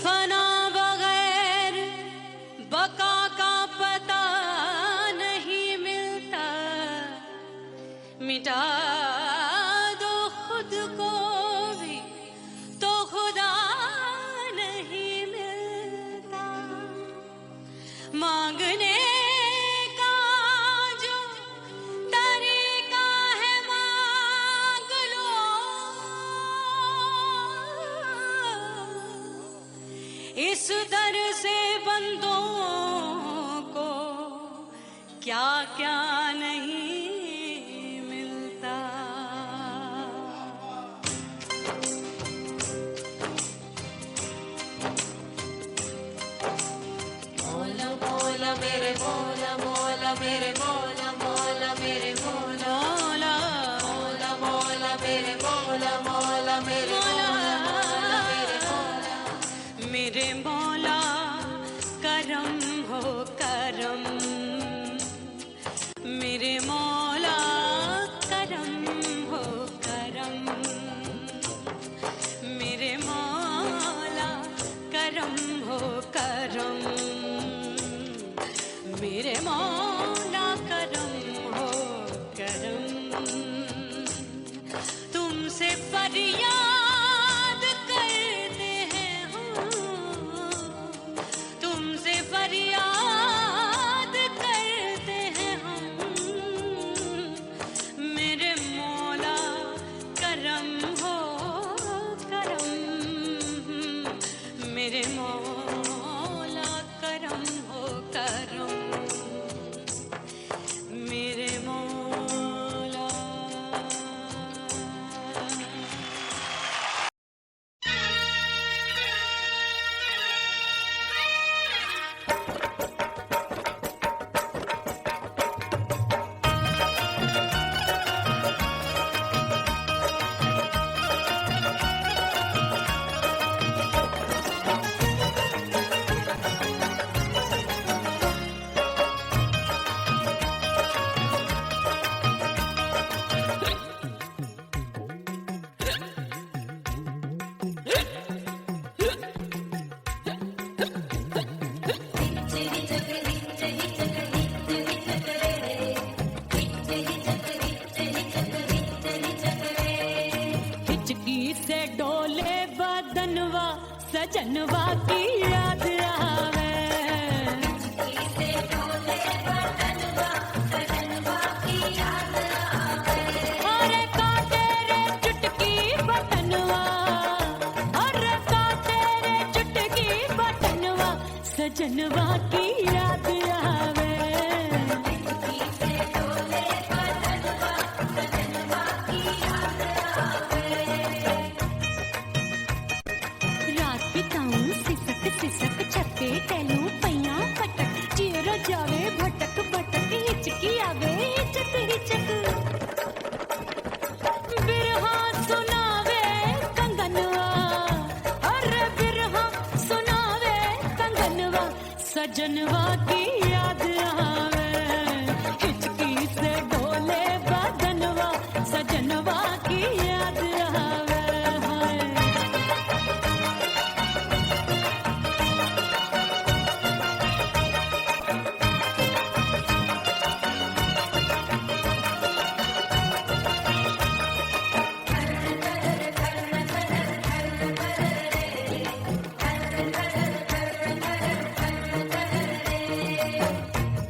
फना बगैर बका का पता नहीं मिलता, मिटा दो खुद को भी तो खुदा नहीं मिलता। मांगने का जो तरीका है मांग लो, इस दर से बंदों को क्या क्या नहीं मिलता। मौला मौला मेरे मौला मौला मेरे मौला मौला मेरे मौला मौला मौला मेरे मौला मौला मेरे मौला मेरे मौला मेरे मौला करम हो करम, मेरे मौला करम हो करम, मेरे मौला करम हो करम, मेरे मौला करम हो करम। तुमसे फरियाद करते हैं हम, तुमसे फरियाद करते हैं हम, मेरे मौला करम हो करम, मेरे मौला करम हो करम, मेरे मौला। हिचकी से डोले बदनवा सजनवा की याद आवे, अरे काटे रे चुटकी बटनवा, अरे काटे रे चुटकी बटनवा सजनवा की याद आवे। रात बिताऊं सिसक सिसक छत्ते टैलूं पैया पटक, चिर जावे भटक भटक हिचकी आवे हिचक हिचक। बिरहा सुनावे कंगनवा, अरे बिरहा सुनावे कंगनवा सजनवा की याद आवे, हिचकी से डोले बदनवा सजनवा की याद आवे। हाय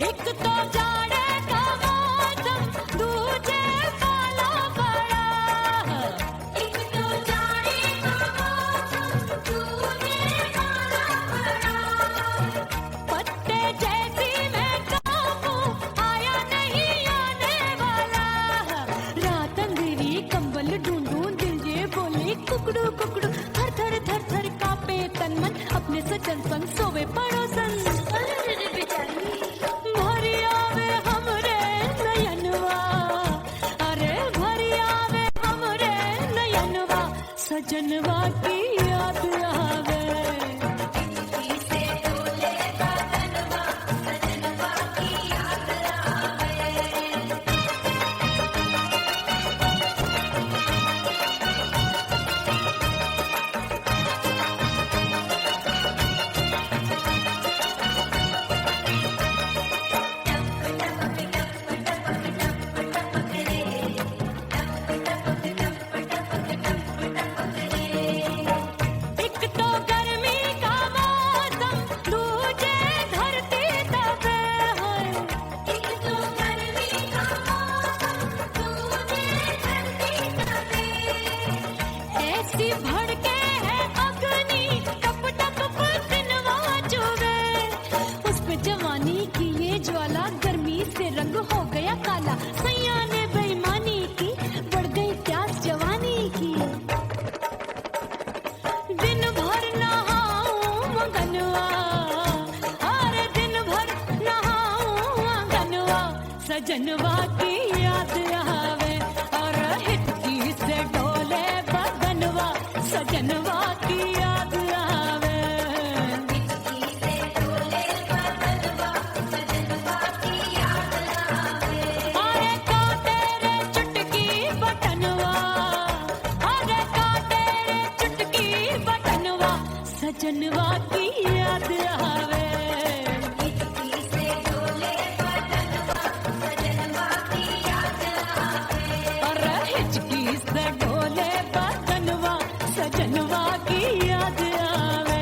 एक तो जाड़े का मौसम दूजे वाला बड़ा, एक तो जाड़े का मौसम दूजे वाला बड़ा। पत्ते जैसी मैं काबू आया नहीं आने वाला, रात अंधेरी कंबल ढूंढूं दिल ये बोले कुकड़ू कुकड़ू, थर थर थर थर कांपे तन मन अपने सजन संग सोवे पड़ोसन। भरिया वे हमरे नयनवा, अरे भरिया वे हमरे नयनवा सजनवा की याद आवे। सजनवा की याद आवे और हिचकी से डोले बदनवा सजनवा की याद आवे हिचकी से डोले बदनवा सजनवा की याद आवे अरे का तेरे चुटकी बटनवा अरे का तेरे चुटकी बटनवा सजनवा की याद आवे सजनवा की याद आवे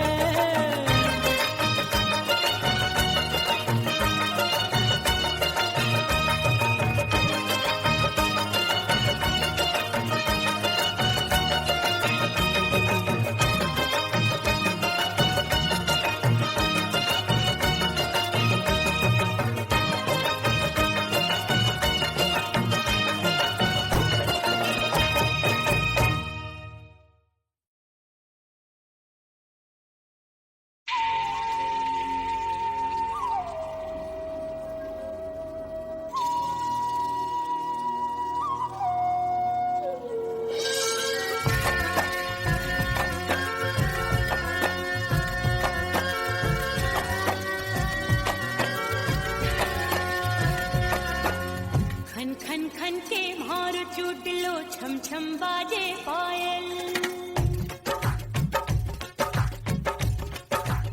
खन खन खन के मार चूटलो छम छम बाजे पायल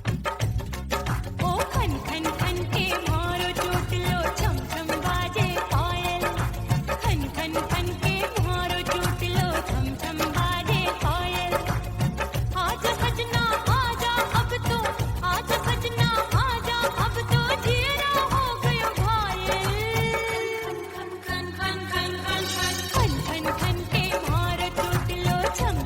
ओ खन खन खन के मार चूटलो छम छम बाजे पायल खन खन खन के मार चूटलो छम छम बाजे पायल आज सजना आजा अब तो आज सजना आजा अब तो जीना हो गयो घायल खन खन खन खन खन खन खन के मार टूटलो छम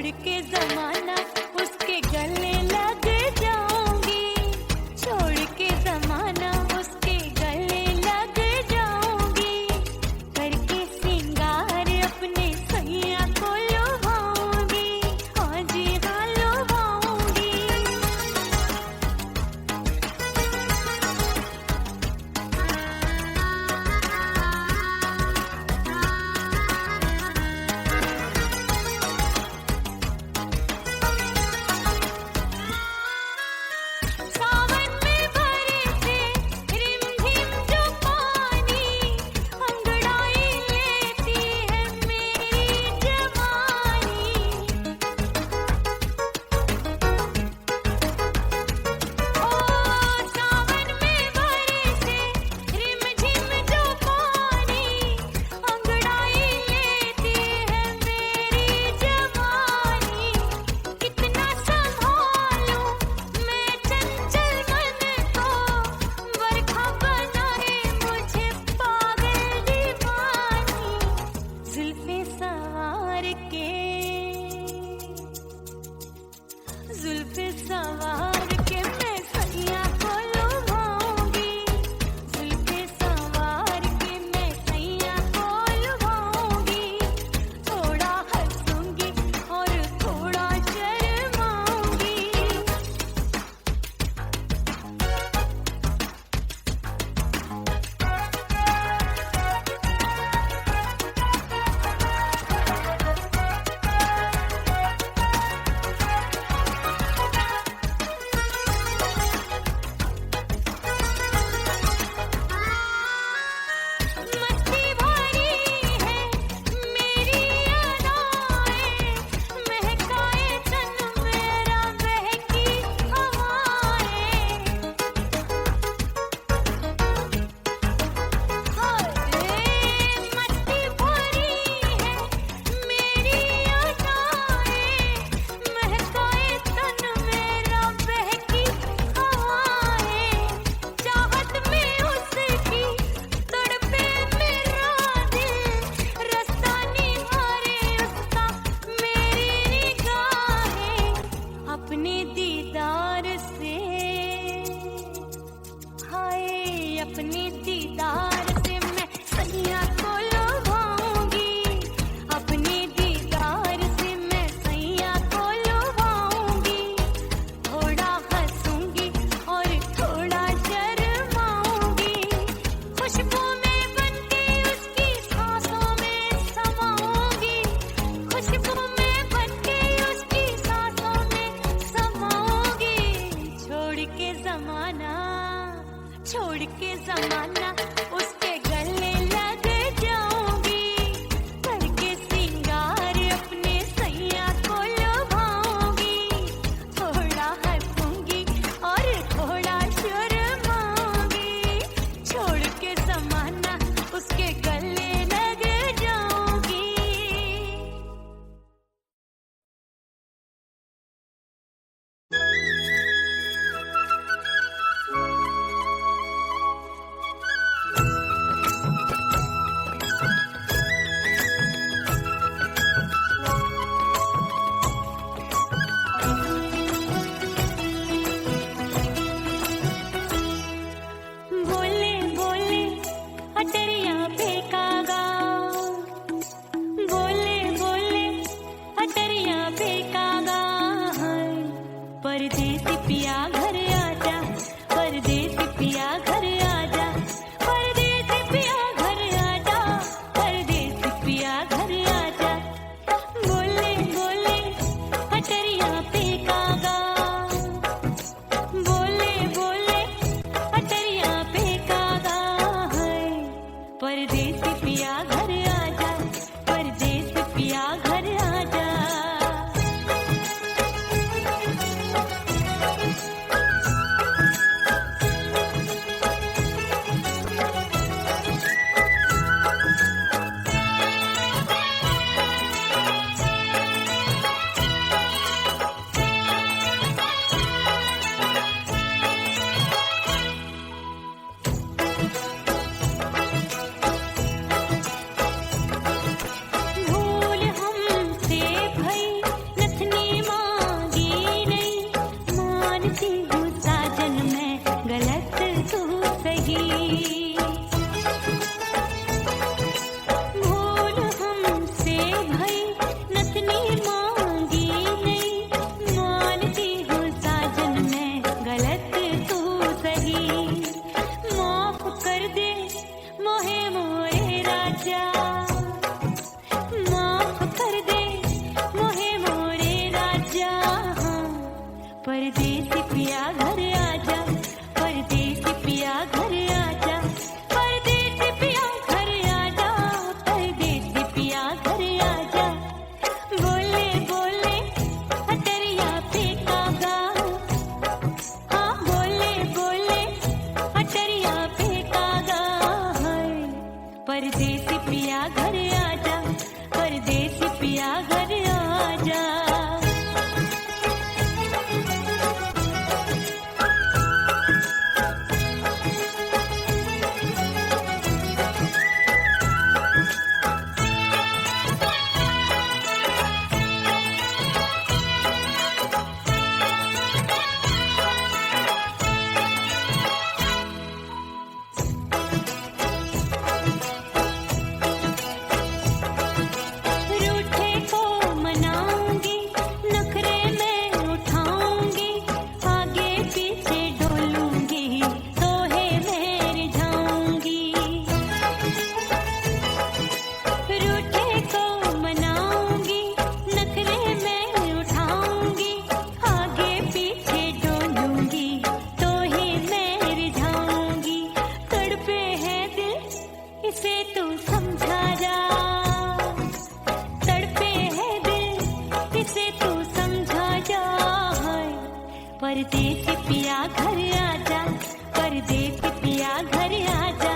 छोड़ के जमाना उसके गले लग जाऊंगी, छोड़ के जमाना उसके गले लग जाऊंगी, करके सिंगार अपने सैया को लुभाऊंगी, हाँ जी हाँ लुभाऊंगी। सावन में बरसे रिमझिम जो पानी, अंगड़ाई लेती है मेरी जवानी। ओ सावन में बरसे रिमझिम जो पानी, अंगड़ाई लेती है मेरी जवानी। कितना संभालूं मैं चंचल मन को, बरखा बनाए मुझे पागल दीवानी। जुल्फे सवार के, जुल्फे सवार के मैं सैया को लुभाऊंगी, जुल्फे सवार के मैं सैया को लुभाऊंगी। थोड़ा हंसूंगी और थोड़ा शर्माऊंगी। मस्ती भरी है मेरी अदाएं, महकाए तन मेरा बहकी हवाएं। मस्ती भरी है मेरी अदाएं, महकाए तन मेरा बहकी हवाएं। चाहत में उसकी तड़पे मेरा दिल, रास्ता निहारे उसका मेरी निगाहें। अपने दीदार से, हाय अपने दीदार से मैं सैया को लुभाऊंगी, अपने दीदार से मैं सैया को लुभाऊंगी। थोड़ा हंसूंगी और थोड़ा शर्माऊंगी। खुशबू में बनके उसकी सांसों में समाऊंगी, खुशबू में बनके उसकी सांसों में समाऊंगी। छोड़ के जमाना, छोड़ के जमाना उसके गले लग जाऊंगी, करके सिंगार अपने सैया को लुभाऊंगी। थोड़ा हंसूंगी और थोड़ा शर्माऊंगी। छोड़ के जमाना उसके गले लग जाऊंगी। बोले बोले अटरिया पे कागा, बोले बोले अटरिया पे कागा। परदेसी पिया घर आजा, परदेसी पिया घर आजा, परदेसी पिया घर आजा, परदेसी पिया घर आजा। बोले बोले अटरिया पे कागा, बोले बोले अटरिया पे कागा है। परदेसी पिया घर आजा, परदेसी पिया घर आजा। परदेसी पिया घर आजा, परदेसी पिया घर आजा, परदेसी पिया घर आजा, परदेसी पिया घर आजा। बोले बोले अटरिया पे कागा, हाँ बोले बोले अटरिया पे कागा है। परदेसी पिया घर आजा, परदेसी पिया घर आजा। रूठे को मनाऊंगी, नखरे में उठाऊंगी, आगे पीछे डोलूंगी, तोहे में रिझाऊंगी। रूठे को मनाऊंगी, नखरे में उठाऊंगी, आगे पीछे डोलूंगी, तोहे में रिझाऊंगी। तड़पे है दिल इसे तू समझा जा, तड़पे है दिल इसे तू समझा जा है। परदेसी पिया घर आजा, परदेसी पिया घर आजा,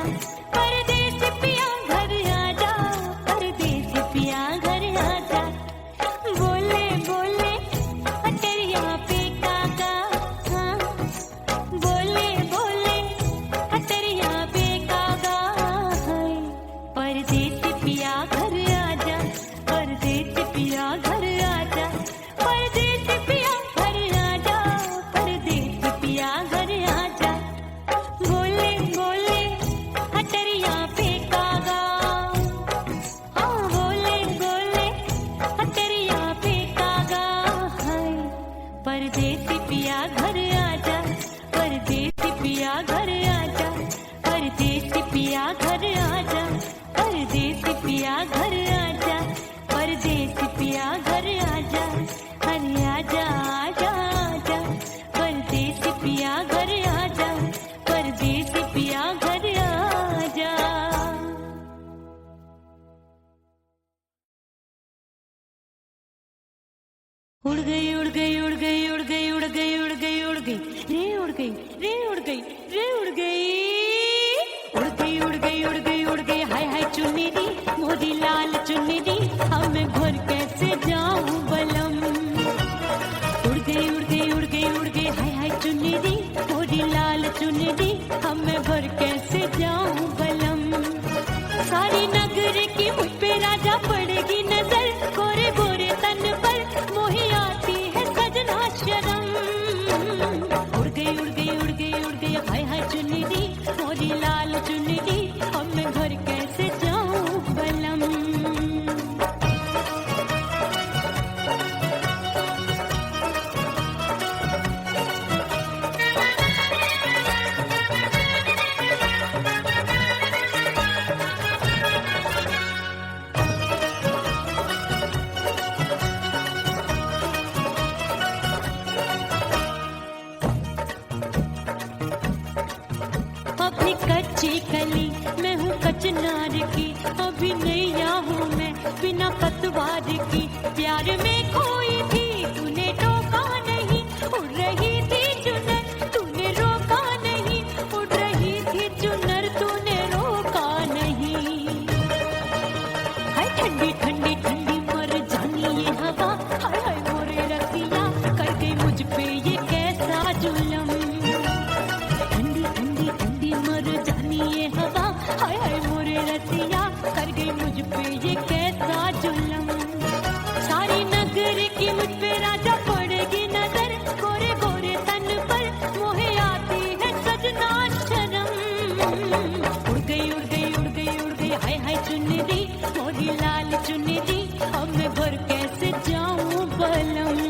परदेसी पिया घर आजा, परदेसी पिया घर आजा। बोले बोले अटरिया पे कागा, हाँ बोले बोले अटरिया पे कागा है। परदेसी पिया घर आजा, परदेसी पिया घर आजा, परदेसी पिया घर आजा, परदेसी पिया घर आजा। बोले बोले अटरिया पे कागा, हाँ बोले बोले अटरिया पे कागा है। परदेसी पिया घर आजा, परदेसी पिया घर आजा, परदेसी पिया घर आजा, परदेसी पिया घर आजा, परदेसी पिया घर आजा। अरे आजा आजा आजा, परदेसी पिया घर आजा, परदेसी पिया घर आजा। उड़ गई उड़ गई उड़ गई उड़ गई उड़ गई उड़ गई उड़ गई रे उड़ गई रे उड़ गई रे उड़ गई उड़ गई उड़ गई उड़ गई उड़ गई। हाय हाय चुन्नी दी मोदी लाल चुन्नी दी, अब मैं घर कैसे जाऊं बलम। उड़ गई उड़ गई उड़ गई उड़ गई हाय हाय चुन्नी दी मोदी लाल चुन्नी दी, अब मैं घर कैसे जाऊं बलम। सारी नगर की मुझ पे राजा पड़ेगी नजर, गोरे गोरे तन पर मोही आती है सजना शरम। उड़ गई उड़ गई उड़ गई उड़ गई हाय हाय चुन्नी दी मोरी लाल चुन्नी दी, अब मैं घर कैसे जाऊं बलम। अपनी कच्ची कली मैं हूँ कचनार की, अभी नैया हूँ मैं बिना पतवार की। प्यार में खोई थी तूने टोका नहीं, उड़ रही थी चुनर तूने रोका नहीं, उड़ रही थी चुनर तूने रोका नहीं। हाय ठंडी ठंडी ठंडी मर जानी ये हवा, हाय हाय मोरे रतिया कर गई मुझ पे ये कैसा जुलम। ठंडी ठंडी ठंडी मर जानी ये हवा, हाय हाय मोरे रतिया कर गई मुझ पे ये कैसा जुलम। सारी नगर की मुझ पे राजा पड़ेगी नजर, गोरे गोरे तन पर मोहे आती है सजना शरम। उड़ गई उड़ गई उड़ गई उड़ गई हाय हाय चुन्नी दी मोरी लाल चुन्नी दी, अब मैं घर कैसे जाऊं बलम।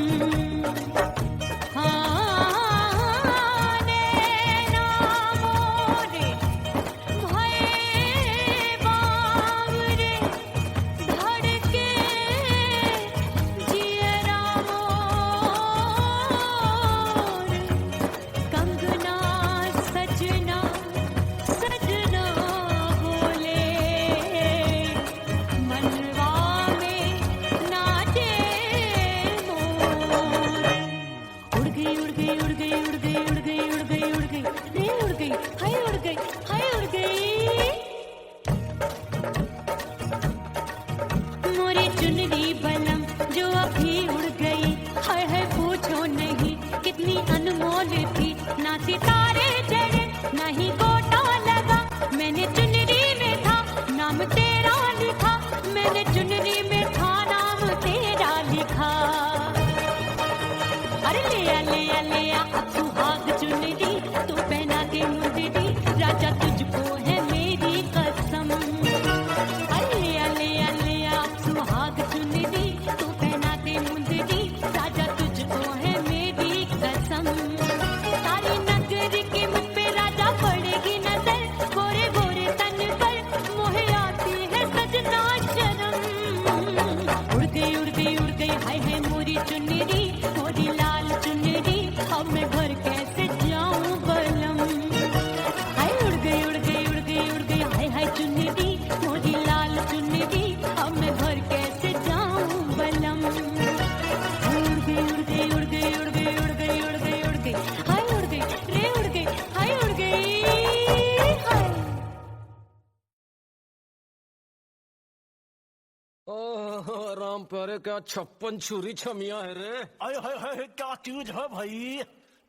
प्यारे क्या 56 छुरी छमिया है रे। आय हाय हाय क्या चीज है भाई।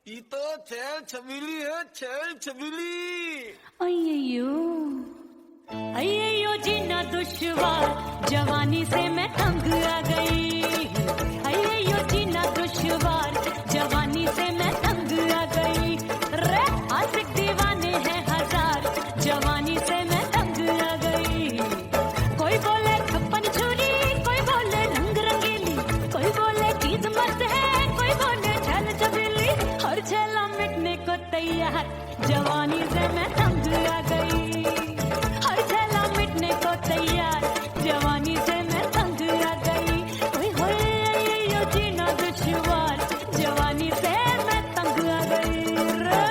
ये तो छैल छबीली है, छैल छबीली। अय्यो जीना दुश्वार, जवानी से मैं तंग आ गई। अय्यो जीना दुश्वार, जवानी से मैं तंग आ गई। रे आशिक दीवाने हैं हजार, जवानी से मैं तंग आ गई। कोई बोले 56 छुरी, कोई बोले रंग रंगीली, कोई बोले चीज मस्त है, कोई बोले छैल छबीली। हर छैला मिटने को तैयार, जवानी से मैं तंग आ गई। हर छैला मिटने को तैयार, जवानी से मैं तंग आ गई। ओए होए अय्यो जीना दुश्वार, जवानी से मैं तंग आ गई रे।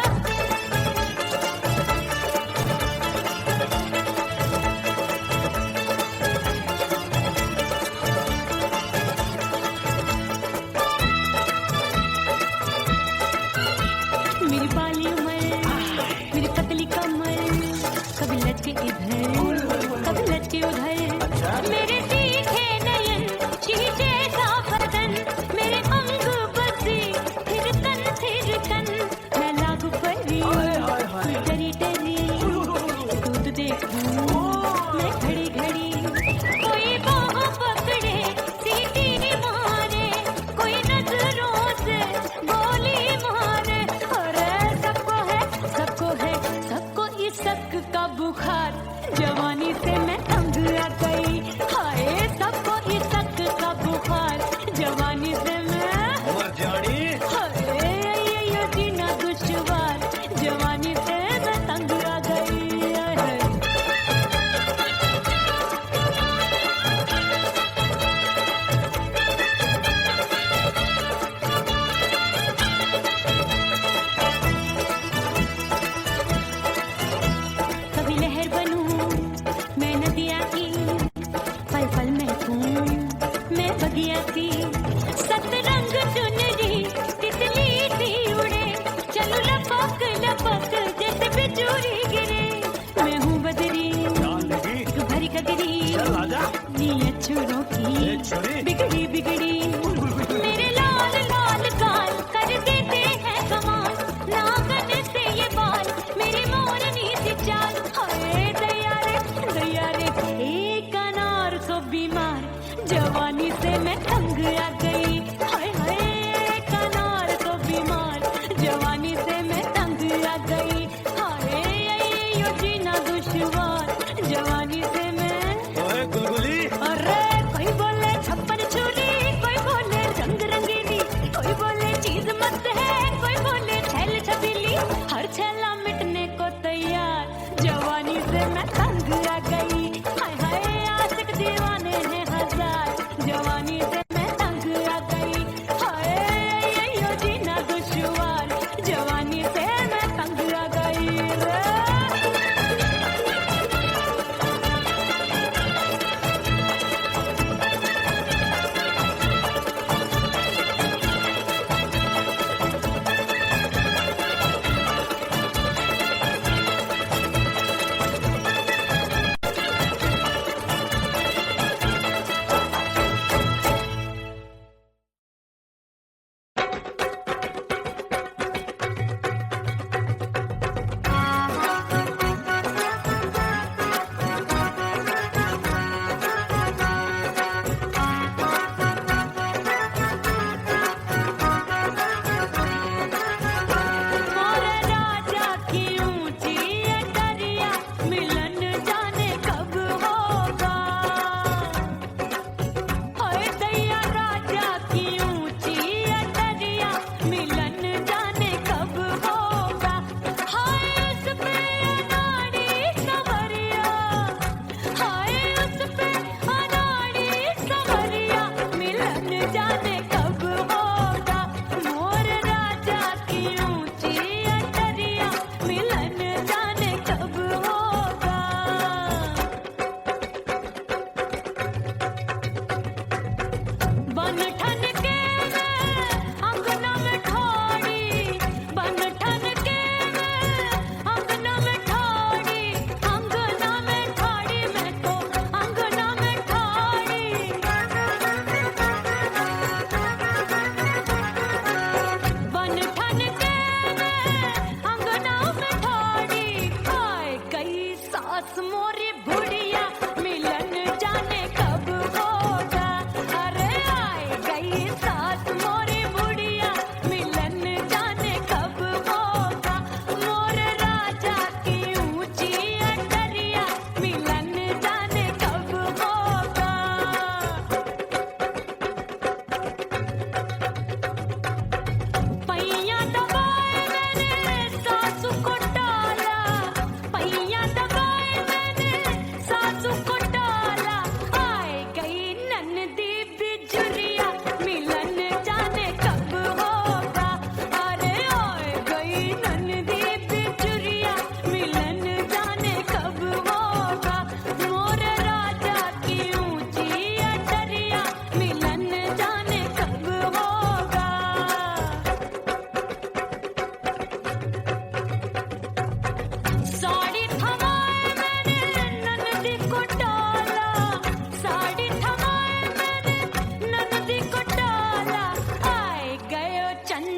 मेरी बाली उमर, मेरी पतली कमर, कभी लटके इधर, कभी लटके उधर। मेरे तीखे नयन, शीशे सा बदन, मेरे अंग बसे थिरकन। मैं लागू परी, तू डरी डरी, दूध देखूं मैं घड़ी घड़ी। कोई बाह पकड़े, सीटी मारे, कोई नजरों से गोली मारे। अरे सबको है, सबको इस शक का बुखार, जवानी से मैं तंग आ गई। हाय सबको इस शक का बुखार, जवानी से मैं मर जानी। हाय अय्यो जीना दुश्वार, जवानी से मैं तंग आ गई। हाय। कभी लहर बनूं मैं नदिया की, पल पल महकूं मैं बगिया की। सतरंग चुनरी तितली सी उड़े, चलो लपक लपक जैसे बिजुरी गिरे। मैं हूँ बदरी, जान लगी। तू भरी गगरी, चल आजा। नीयत छुरों ए की छुरी। बिगड़ी बिगड़ी। मेरे लाल लाल गाल कर देते हैं कमाल, नागन से ये बाल मेरी मोरनी सी चाल। हाय दैया रे एक अनार को बीमार, जवानी से मैं तंग आ गई। हाय हाय एक अनार को बीमार, जवानी से मैं तंग आ गई। हाय अय्यो जीना दुश्वार, जवानी से मैं। ओए गुलगुली। अरे कोई बोले 56 छुरी, कोई बोले रंग रंगी,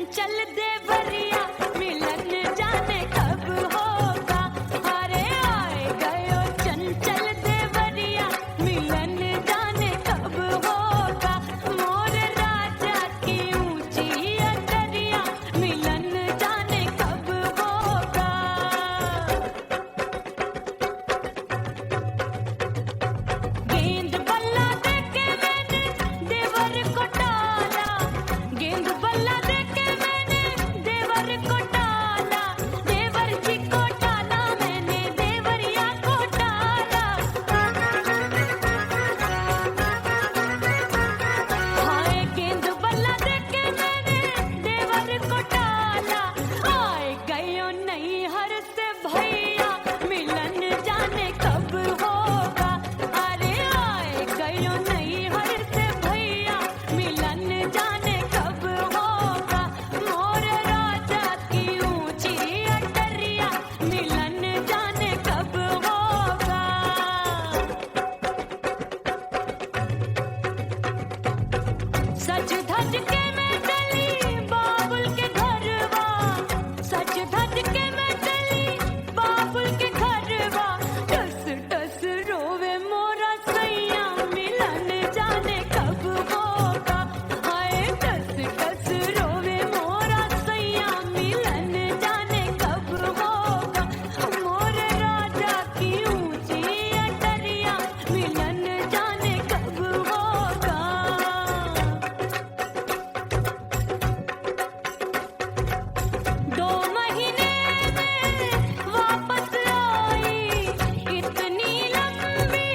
चंचल देवरिया मिलन जाने कब होगा। अरे आए गयो चंचल देवरिया मिलन जाने कब होगा। मोर राजा की ऊंची अटरिया मिलन जाने कब होगा। गेंद बल्ला देके मैंने देवर को टाला, गेंद बल्ला देके मैंने देवर को टाला, देवर जी को टाला मैंने देवरिया को टाला। हाय गेंद बल्ला देके मैंने देवर को टाला। आए गयो नैहर से भैया मिलन जाने कब होगा। अरे आए गयो नैहर से भैया मिलन जाने कब होगा। मोर राजा की ऊंची अटरिया मिलन जाने कब होगा। सज धज के मैं चली बाबुल के घरवा, सज धज के मैं चली बाबुल के घरवा। टस टस रोवे मोरा सैया मिलन जाने कब होगा। हाय टस टस रोवे मोरा सैया मिलन जाने कब होगा। मोर राजा की ऊंची अटरिया मिलन जाने कब होगा। 2 महीने में वापस आई, इतनी लंबी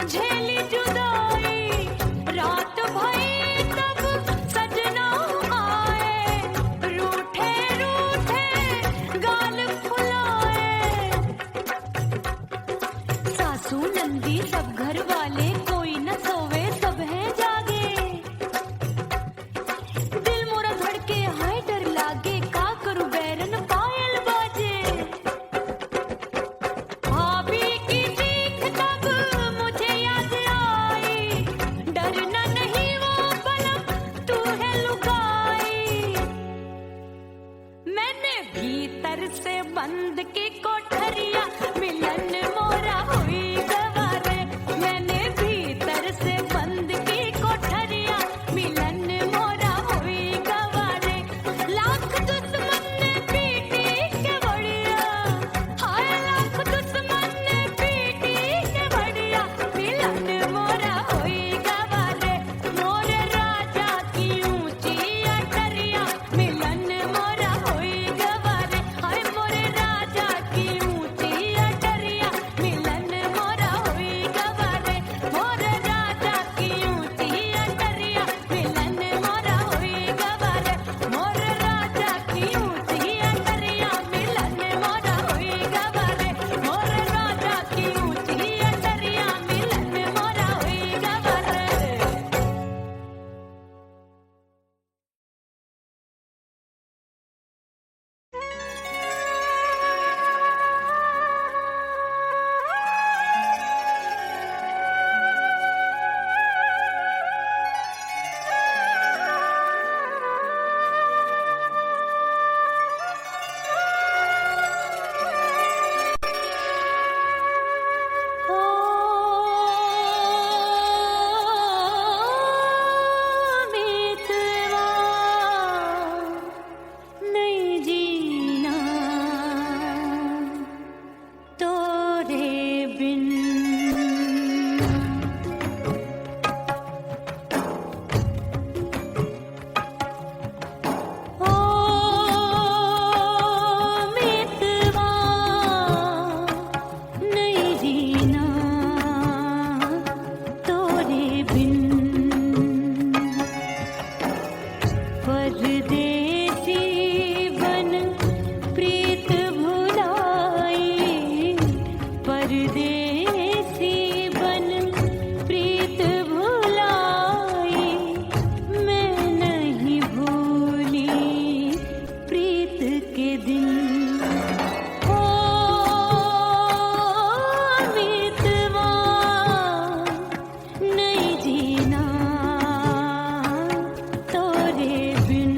झेली जुदाई। रात भई तब सजना आए, रूठे रूठे गाल फुलाए। सासू नंदी सब घर वाले कोई न सोवे सब हैं जागे। दिल मोरा धड़के हाय डर लागे, का करूं बैरन पायल बाजे। भाभी की चीख तब मुझे याद आई, डरना नहीं वो बलम तू है लुगाई। मैंने भीतर से बंद की कोठरिया मिलन मोरा हुई गवारे। मैंने भीतर से बंद की कोठरिया मिलन मोरा हुई गवारे। लाख दुश्मन ने पीटी के बढ़िया, हाय लाख दुश्मन ने पीटी के बढ़िया। मिलन मोरा हुई गवारे। मोर राजा की ऊंची अटरिया मिलन मोरा हुई गवारे। हाय मोर राजा की ऊंची अटरिया मिलन मोरा हुई गवारे। मोर राजा की ऊंची अटरिया मिलन मोरा हुई गवारे। मोर राजा की ऊंची अटरिया मिलन मोरा हुई गवारे। मोर राजा की ऊंची अटरिया मिलन मोरा हुई गवारे। मितवा नहीं जीना तोरे बिन। ओ मितवा नहीं जीना तोरे बिन। परदेसी बन प्रीत भुलाई, परदेसी बन प्रीत भुलाई। मैं नहीं भूली प्रीत के दिन। ओ मितवा नहीं जीना तोरे बिन।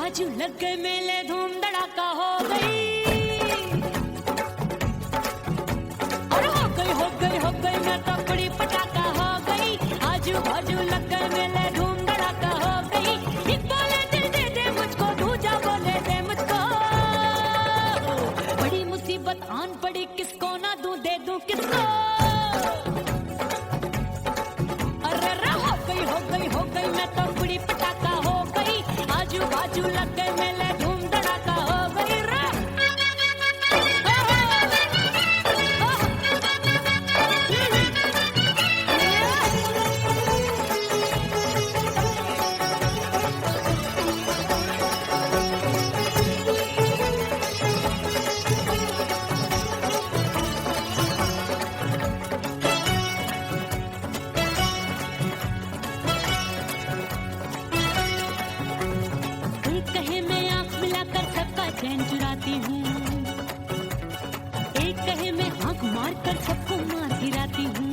बाजू लग गए मेले, धूम धड़ाका हो गई। और हो गई मैं तो बड़ी पटाखा हो गई। आजू बाजू लग गए मेले, धूम धड़ाका हो गई। एक बोले दिल दे दे मुझको, दूजा बोले दे मुझको। बड़ी मुसीबत आन पड़ी, किसको ना दूं दे दूं किसको। हो गई मैं तो बड़ी पटाखा हो गई। आजू बाजू लग गए मेले, धूम धड़ाका हो गई रे। चैन चुराती हूँ, एक कहे मैं आंख मार कर सबको मार गिराती हूँ।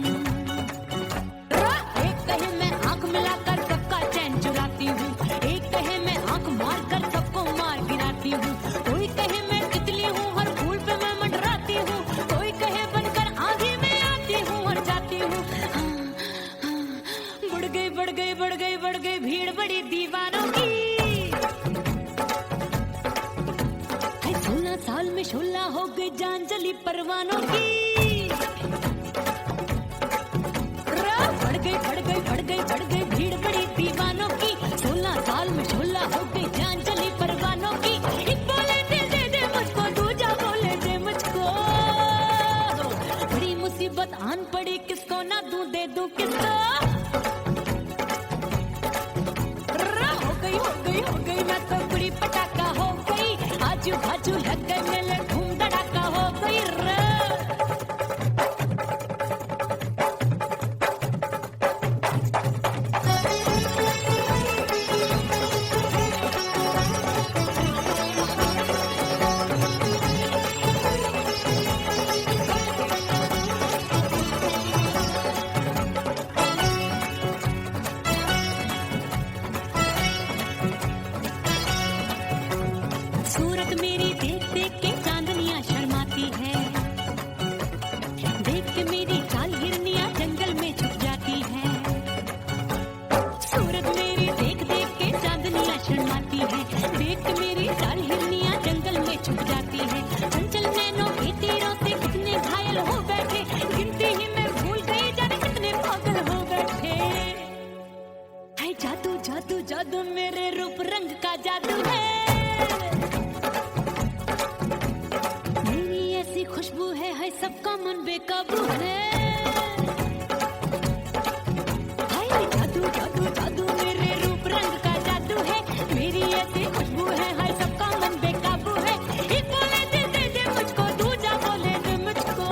एक कहे मैं आंख मिलाकर सबका चैन चुराती हूँ, एक कहे मैं आंख मार कर सबको मार गिराती हूँ। कोई कहे मैं तितली हूँ, हर फूल पे मैं मंडराती हूँ। कोई कहे बनकर आंधी में आती हूँ और जाती हूँ। बढ़ गई भीड़ बड़ी दीवानों की। 16 साल में शोला हो गई, जान जली परवानों की। बढ़ गई भीड़ बड़ी दीवानों की। 16 साल में शोला हो गई, जान जली परवानों की। एक बोले दिल दे दे मुझको, दूजा बोले दे मुझको। बड़ी मुसीबत आन पड़ी, किसको ना दूं दे दूं किसको। हो गई मैं तो बड़ी पटाखा हो गई। आजू बाजू लग गए मेले, धूम धड़ाका हो गई रे। सूरत मेरी देख देख के चांदनियां शर्माती है। देख के मेरी चाल हिरनियां जंगल में छुप जाती है। सूरत मेरी देख देख के चांदनियां शर्माती है। देख के मेरी चाल हिरनियां जंगल में छुप जाती है। चंचल नैनों के तीरों से कितने घायल हो बैठे, गिनती ही मैं भूल गई जाने कितने पागल हो बैठे। हाय जादू जादू जादू मेरे रूप रंग का जादू है। खुशबू है सबका मन बेकाबू है। हाय जादू जादू जादू मेरे रूप रंग का जादू है। मेरी ऐसी खुशबू है, हाय सबका मन बेकाबू है। एक बोले दिल दे दे मुझको, दूजा बोले दे मुझको।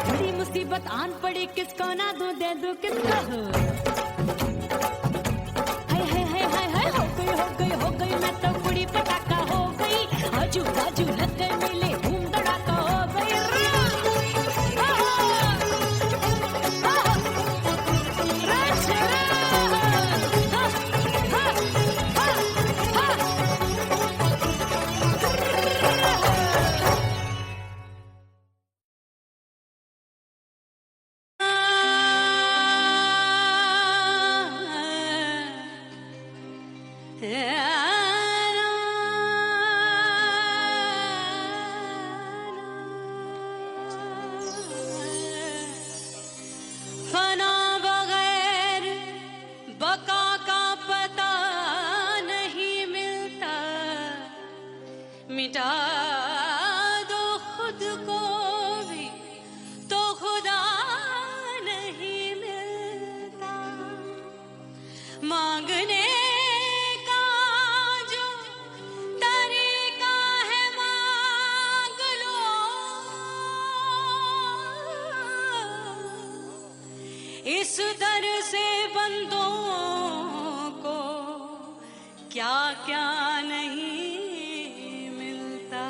बड़ी मुसीबत आन पड़ी, किसको ना दूं दे दूं किसको। हो गई मैं तो बड़ी पटाखा हो गई। आजू बाजू लग गए मेले, धूम धड़ाका हो गई रे। फना बगैर बका का पता नहीं मिलता। मिटा दो खुद को भी तो खुदा नहीं मिलता। मांगने का जो तरीका है मांग लो। इस दर से बंदों को क्या क्या नहीं मिलता।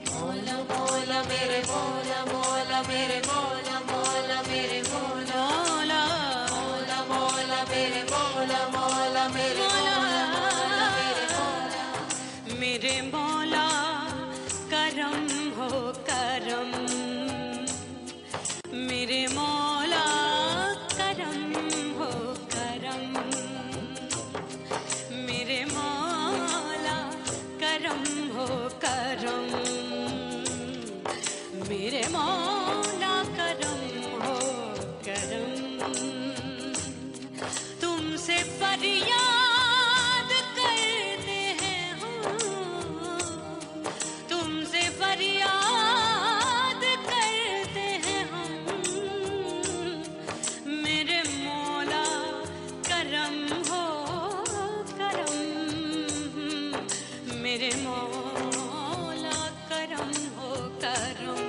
बोल बोल मेरे बोल बोल मेरे मौला मौला मेरे मौला मौला मौला मेरे मौला मौला मेरे मौला मेरे मौला करम हो करम मेरे मौला करम हो करम मेरे मौला करम हो करम मेरे मौला करम हो करम तुमसे फरियाद करते हैं हम तुमसे फरियाद करते हैं हम मेरे मौला करम हो करम मेरे मौला करम हो करम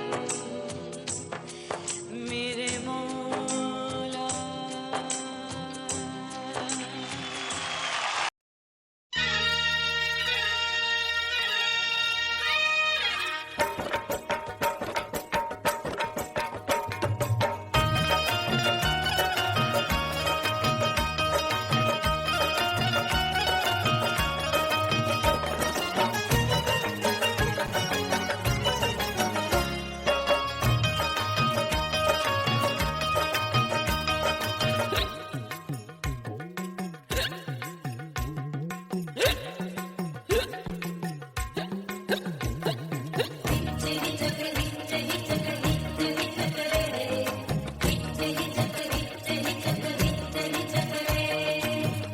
मेरे मौला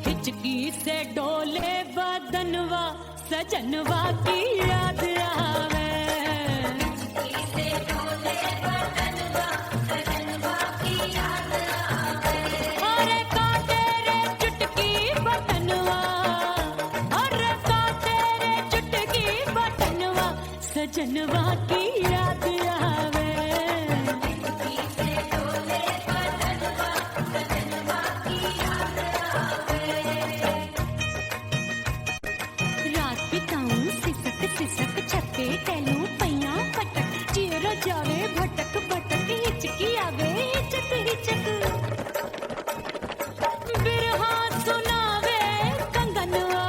हिचकी से डोले बदनवा सजनवा की याद आवे अरे काटे रे चुटकी बटनवा अरे काटे रे चुटकी बटनवा सजनवा की याद आवे रात बिताऊं सिसक सिसक छत्ते टैलू पैया पटक चेहरा जावे भटक भटक हिचकी आवे हिचक हिचक बिरहा सुनावे कंगनवा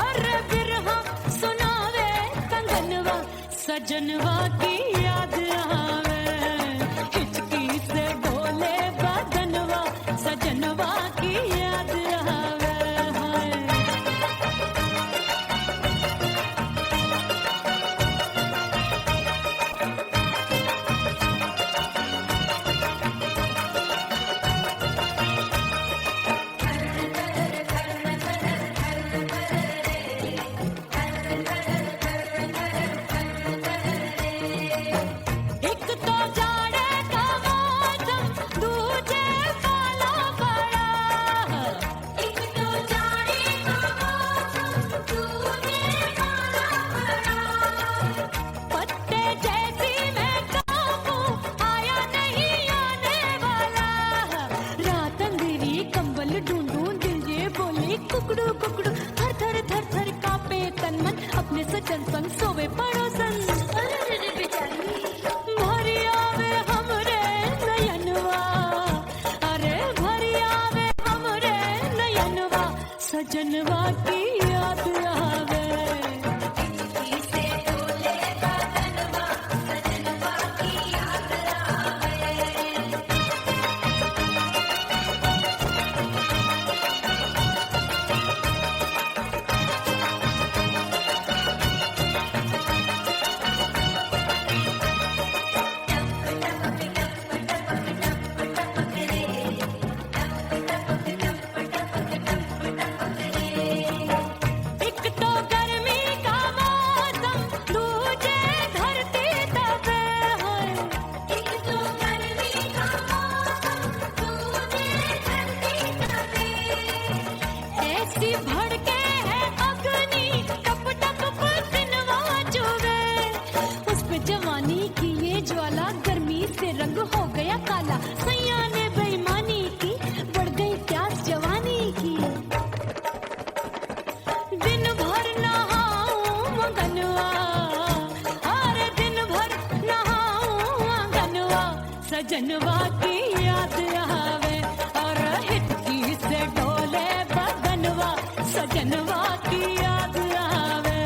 अरे बिरहा सुनावे कंगनवा सजनवा की याद आवे हिचकी से डोले बदनवा सजनवा की याद आवे हाय एक तो जाड़े का मौसम दूजे काला पड़ा एक तो जाड़े का मौसम दूजे काला पड़ा पत्ते जैसी मैं काबू आया नहीं आने वाला रात अंधेरी कंबल ढूंढूं दिल ये बोली कुकड़ू कुकड़ू थर थर थर थर कांपे तन मन अपने सजन संग सोवे पड़ोसन भरी आवे हमरे नयनवा अरे भरी आवे हमरे नयनवा सजनवा की याद आवे एक तो गर्मी का मौसम दूजे धरती तपे है एक तो गर्मी का मौसम दूजे धरती तपे ऐसी भड़के है अग्नि टप टप पसीनवा चुभे उस पे जवानी की ये ज्वाला गर्मी से रंग हो गया काला सैया ने बेईमानी की बढ़ गई प्यास जवानी की दिन भर नहाऊं मगनवा हर दिन भर नहाऊं मगनवा सजनवा की याद आवे और हिचकी से डोले बदनवा सजनवा की याद आवे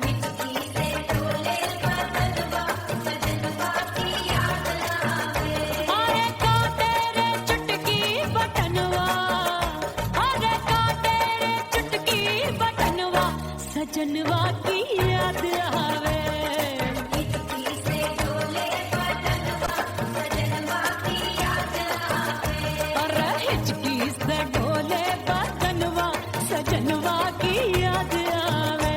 हिचकी से डोले बदनवा सजनवा की याद आवे अरे का तेरे चुटकी बटनवा अरे का तेरे चुटकी बटनवा सजनवा की याद आवे हिचकी से डोले बदनवा सजनवा की याद आवे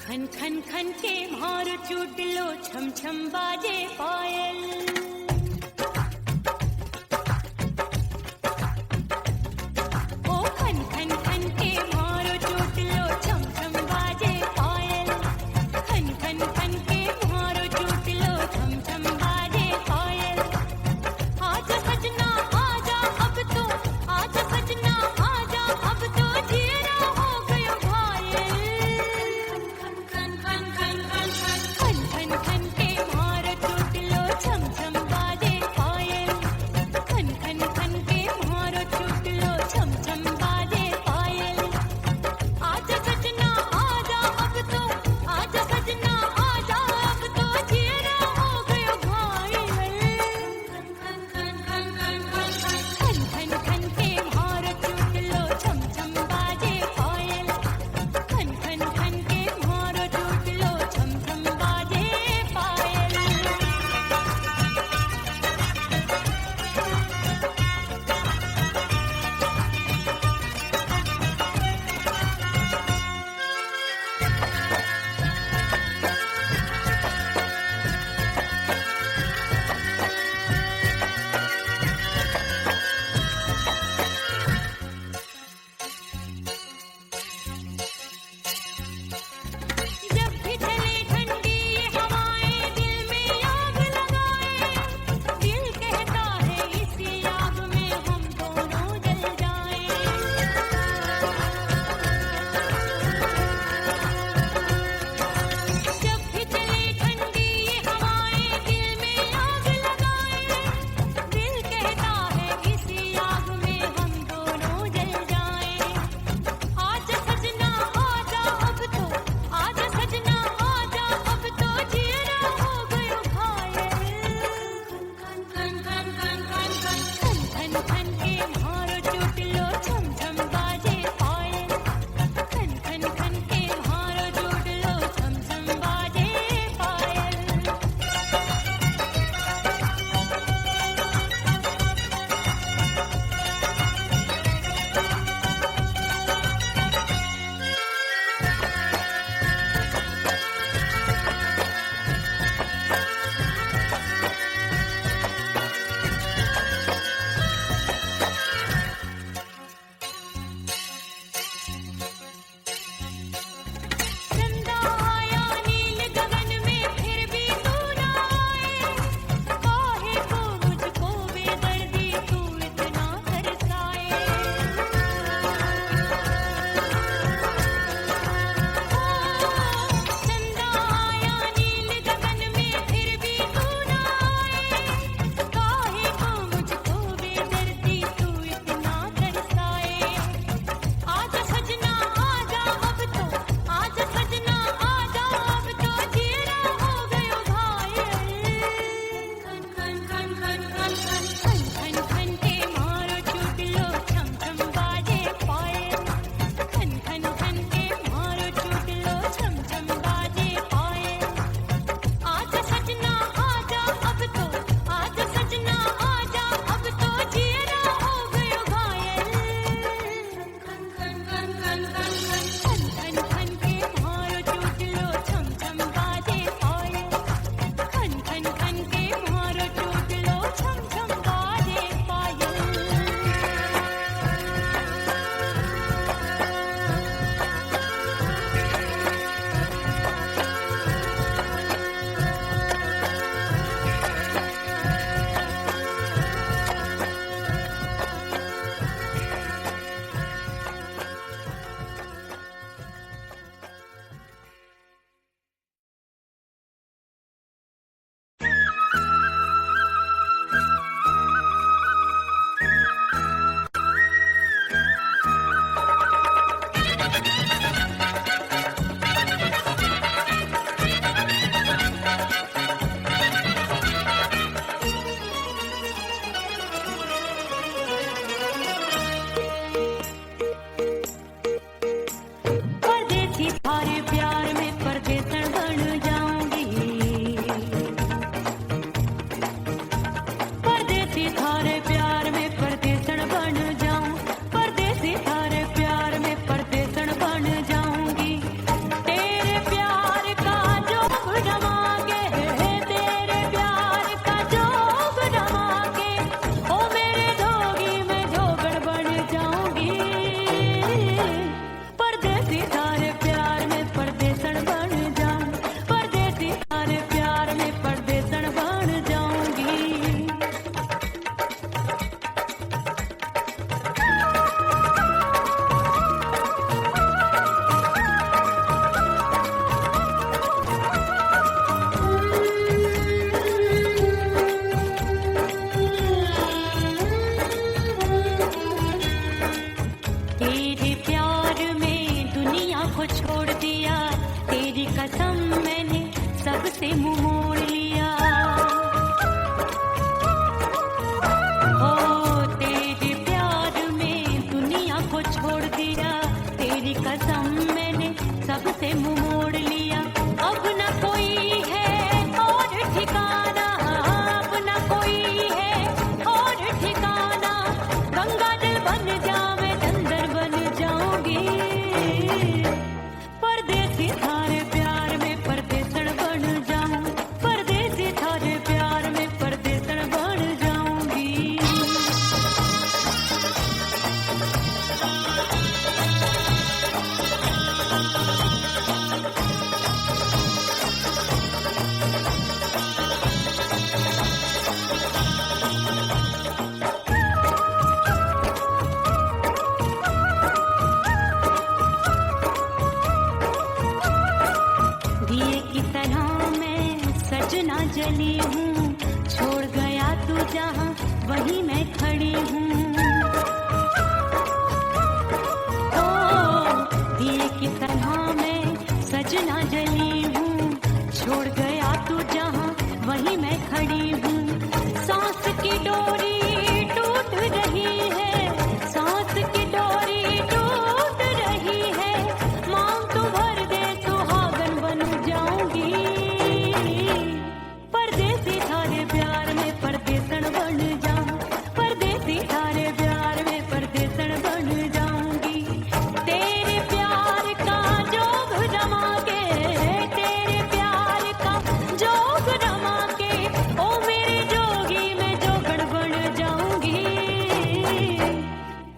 खन खन खन के भार चूटलो छम छम बाजे पायल ओ खन खन खन के भार चूटलो छम छम बाजे पायल खन खन खन के भार चूटलो छम छम बाजे पायल आजा सजना आजा अब तो आजा सजना आजा अब तो जीना हो गयो घायल खन खन खन खन खन खन खन खन के भार टूटलो छम छम मेरा, तेरी कसम मैंने सबसे मुंह मोड़ लिया। अब न कोई है और ठिकाना, अब न कोई है और ठिकाना। गंगा जल बन जावे, चंदर बन जाऊंगी। परदेसी थारे प्यार में परदेसण बन जाऊं, परदेसी थारे प्यार में परदेसण बन जाऊंगी। दिए की तरह मैं सजना जली हूँ, छोड़ गया तू जहाँ वहीं मैं खड़ी हूँ। ओ दिए की तरह मैं सजना जली हूँ, छोड़ गया तू जहाँ वहीं मैं खड़ी हूँ। सांस की डोरी टूट रही है, सांस की डोरी टूट रही है। मांग तू भर दे, सुहागन बन जाऊंगी। परदेसी थारे प्यार में परदेसण बन जाऊं, परदेसी थारे प्यार में परदेसण बन जाऊंगी। तेरे प्यार का जोग जमा के, तेरे प्यार का जोग जमा के, ओ मेरे जोगी मैं जोगण बन जाऊंगी।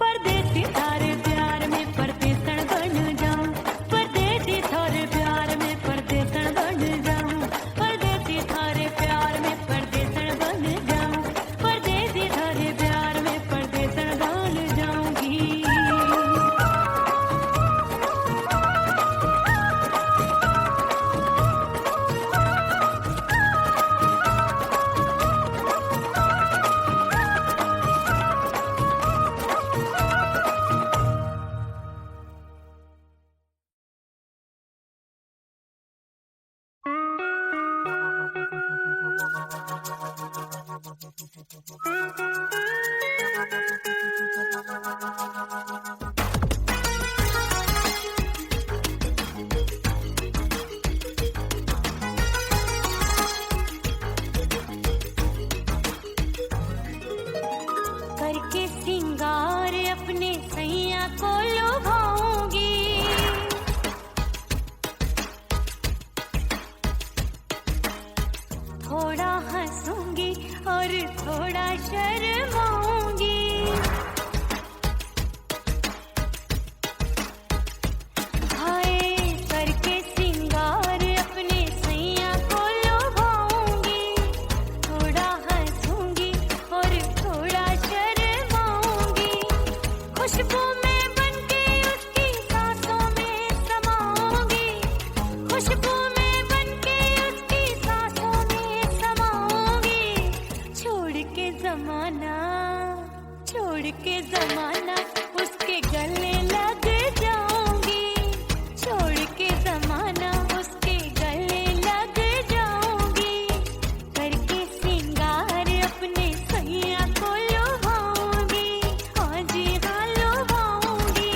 परदेसी थारे प्यार में परदेसण बन जाऊं, परदेसी थारे प्यार में परदेसण बन जाऊं, परदेसी थारे प्यार में परदेसण बन जाऊं, परदेसी थारे प्यार में परदेसण बन जाऊंगी। करके सिंगार अपने सैया को लुभाऊंगी। थोड़ा हंसूंगी और थोड़ा शर्माऊंगी। हाय करके सिंगार अपने सैया को लुभाऊंगी। थोड़ा हंसूंगी और थोड़ा शर्माऊंगी। खुशबू में बनके उसकी सांसों में समाऊंगी। खुशबू में बनके उसकी सांसों में समाऊंगी। छोड़ के जमाना, छोड़ के जमाना उसके गले लग जाऊंगी। छोड़ के जमाना उसके गले लग जाऊंगी। करके सिंगार अपने सैया को लुभाऊंगी। हाँ जी हाँ लुभाऊंगी।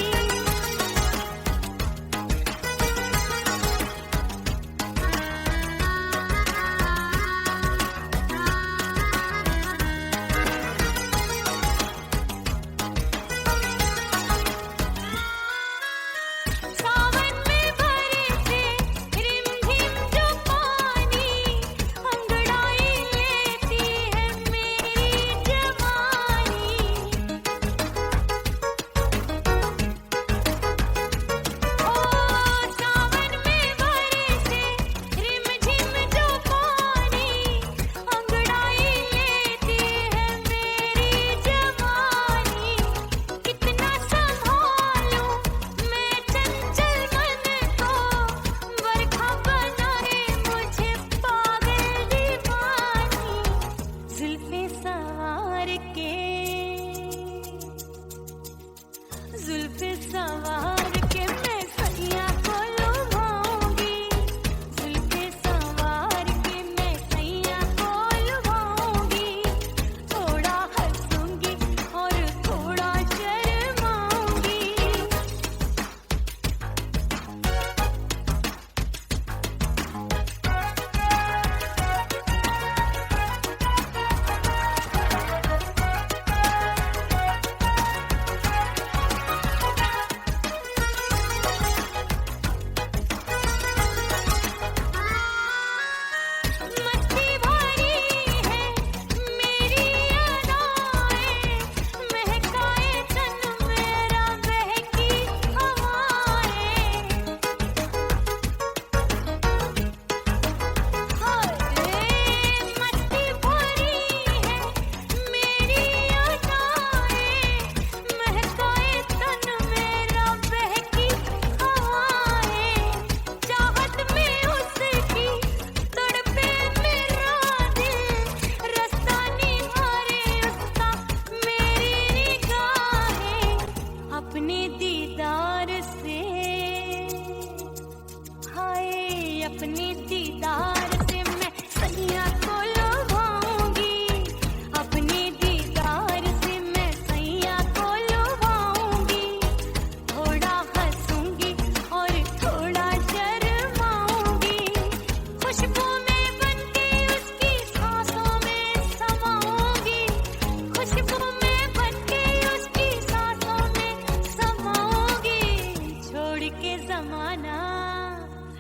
जमाना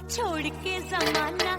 छोड़ के जमाना